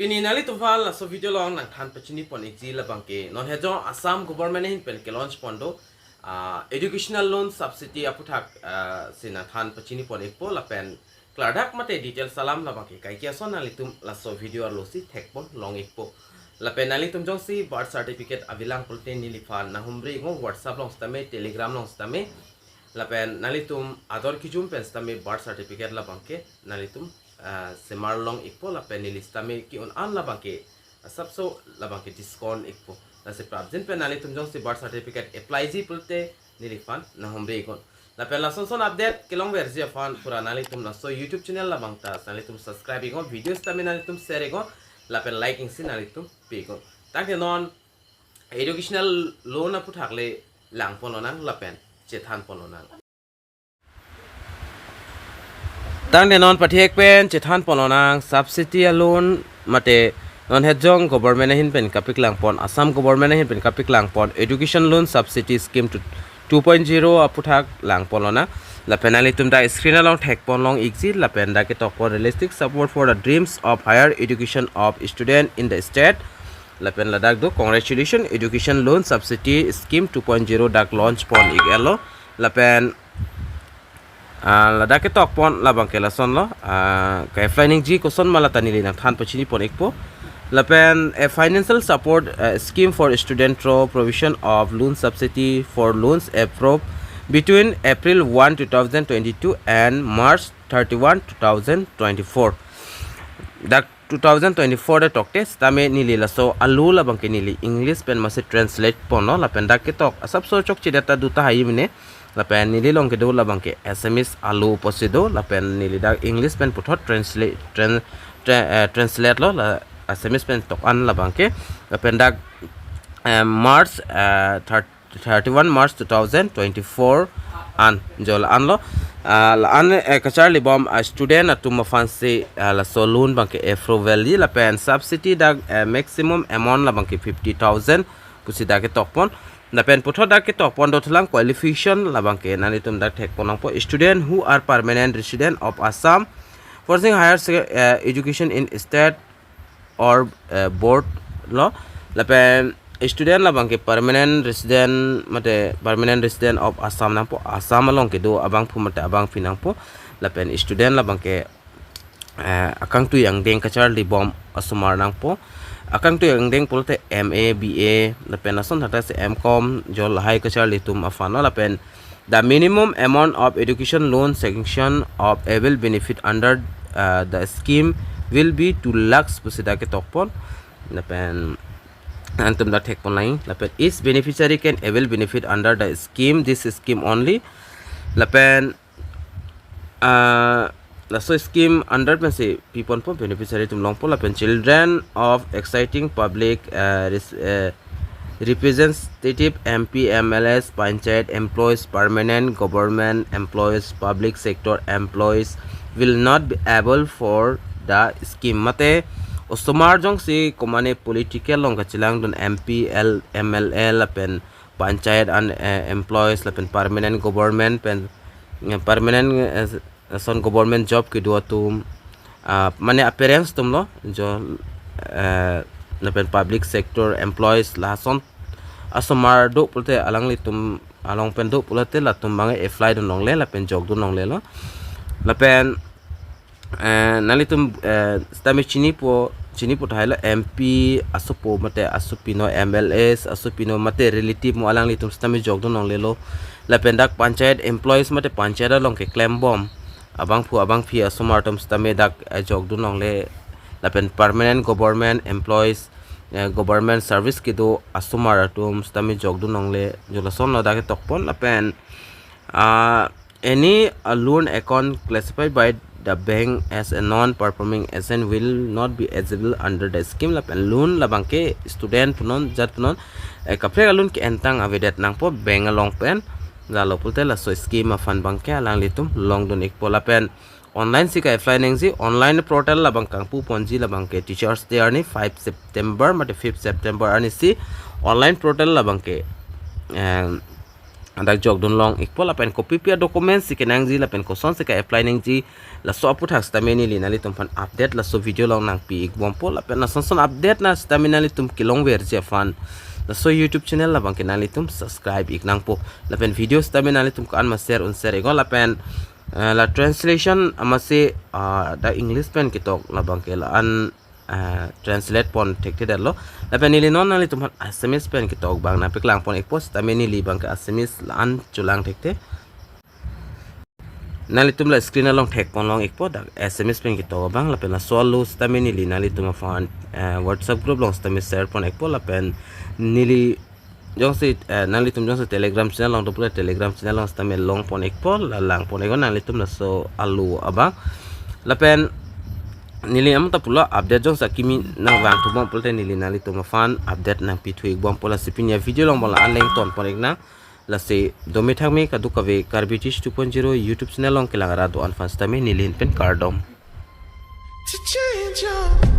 Pini nali tumfal la so video long nang than pachini pon exi la bangke non hejo Assam government hin pen ke launch pondo educational loan subsidy aputhak sina than pachini pon ekpo la pen kladak mate detail salam la bangke kai kia son nali tum la so video lo si thekpon long ekpo la pen nali tum jong si birth certificate avilang pulte ni lifal na humri ngo whatsapp long stame telegram long stame la pen nali tum ador kijum pen stame birth certificate la bangke nali tum semar long ikpo la pen lista me ki on an la bangke sabso la bangke discount ikpo la se prabjin pen nali tum jong si birth certificate apply ji pulte nilifan na humre ikon la pen la son update kelong versi fan pura nali tum na so youtube channel la bangta nali tum subscribe ikon videos tami nali tum share ikon la pen liking si nali tum pe ikon tangke non educational loan aputhak le lang pononang la pen chethan pononang tang de non pathek pen chethan pononang subsidy loan mate non hejong government hin pen kapik lang pon Assam government hin pen kapik lang pon education loan subsidy scheme to 2.0 aputhak lang ponona la penali tum da screen along thek pon long exit la pen da ke top for realistic support for the dreams of higher education of student in the state la pen la dak do congratulations education loan subsidy scheme 2.0 dak launch pon igelo la pen la da ke tok pon la bangke la son lo kai finding ji ko son mala tanili na than pachini pon ekpo la pen a financial support scheme for student through provision of loan subsidy for loans approved between April 1 2022 and March 31 2024 dak 2024 da tokte stame nili la so alu la bangke nili english pen mase translate pon no la pen da ke tok asap so chok chi data duta hayimne la pen nili long ke do la bangke sms alu posido la pen nili da english pen puthot translate lo la sms pen tok an la bangke la pen da march 31 march 2024 an jol an lo la an kachar libom student atum fancy la so loan bangke afro valley la pen subsidy da maximum amount la bangke 50000 pusida ke tokpon na pen putho da ke top pondo thulang qualification labang ke nani tum da thek ponang po student who are permanent resident of Assam pursuing higher education in state or board lo la pen student labang ke permanent resident mate permanent resident of Assam nang po Assam along ke do abang phu mate abang pinang po la pen student labang ke akang tu yang deng kachar libom asumar nang po akang tu yang deng pulte MA BA la pen ason thata se MCom jol high kachar litum afano la pen the minimum amount of education loan sanction of able benefit under the scheme will be 2 lakhs pusida ke tokpon la pen antum da thek pon lain la pen each beneficiary can able benefit under the scheme this scheme only la pen la so scheme under pen se people po beneficiary tum long po la pen children of exciting public representative MP MLS panchayat employees permanent government employees public sector employees will not be able for the scheme mate ostomar jong si komane political long kachilang don MP MLA la pen panchayat and employees la pen permanent government pen permanent son government job ke dua tum mane appearance tum lo jo na pen public sector employees la son asomar do pulte alang li tum along pen do pulte la tum bangai apply don long le la pen jog don long le lo la pen nali tum stami chini po thaila MP asupo mate asupino MLS asupino mate relative mo alang li tum stami jog don long le lo la pen dak panchayat employees mate panchayat long ke claim bomb abang phi asomar tum stami dak jog don long le la pen permanent government employees government service ki do asomar tum stami jog don long le jolason no dak tokpon la pen any loan account classified by the bank as a non-performing asset will not be eligible under the scheme la pen loan la bangke student punon jat punon kapre loan ki entang avedet nang po bank along pen la lo pulte la so scheme fan bangke alang litum long don ek pola pen online si ka flying si online portal la bangkang pu ponji la bangke teachers day ani 5 September mate 5 September ani si online portal la bangke andak jog don long ikpol lapen ko prepare documents si kenang ji lapen ko son se ka apply nang ji la so aputhak stameni li nali tum fan update la so video long nang pi ik bom pol lapen na son update na stamina li tum kilong ver je fan la so YouTube channel la bang kenali tum subscribe ik nang po lapen video stamina li tum kan ma share un share go lapen la translation amase da English pen kitok la bang ke la an translate pon tekte dalo lapen nili non nali tum Assamese pen kitok bang na piklang pon ik post tameni li bang ka Assamese la an chulang tekte nali tum la screen along tek pon long ik po da Assamese pen kitok bang lapen la solo tameni li nali tum fan WhatsApp group long tameni share pon ik po lapen nili jong si nali tum jong si Telegram channel long dopula Telegram channel long tameni long pon ik po la lang pon ego nali tum la so alu abang lapen nili am ta pula update jong sa kimi nang wang tu bom pulte nili nali tu ma fan update nang pithui bom pula sipinya video long bola anleng ton ponek na la se domi thak me ka du ka ve karbitis 2.0 YouTube channel long kelangara do an fans tame nili pen cardom to change your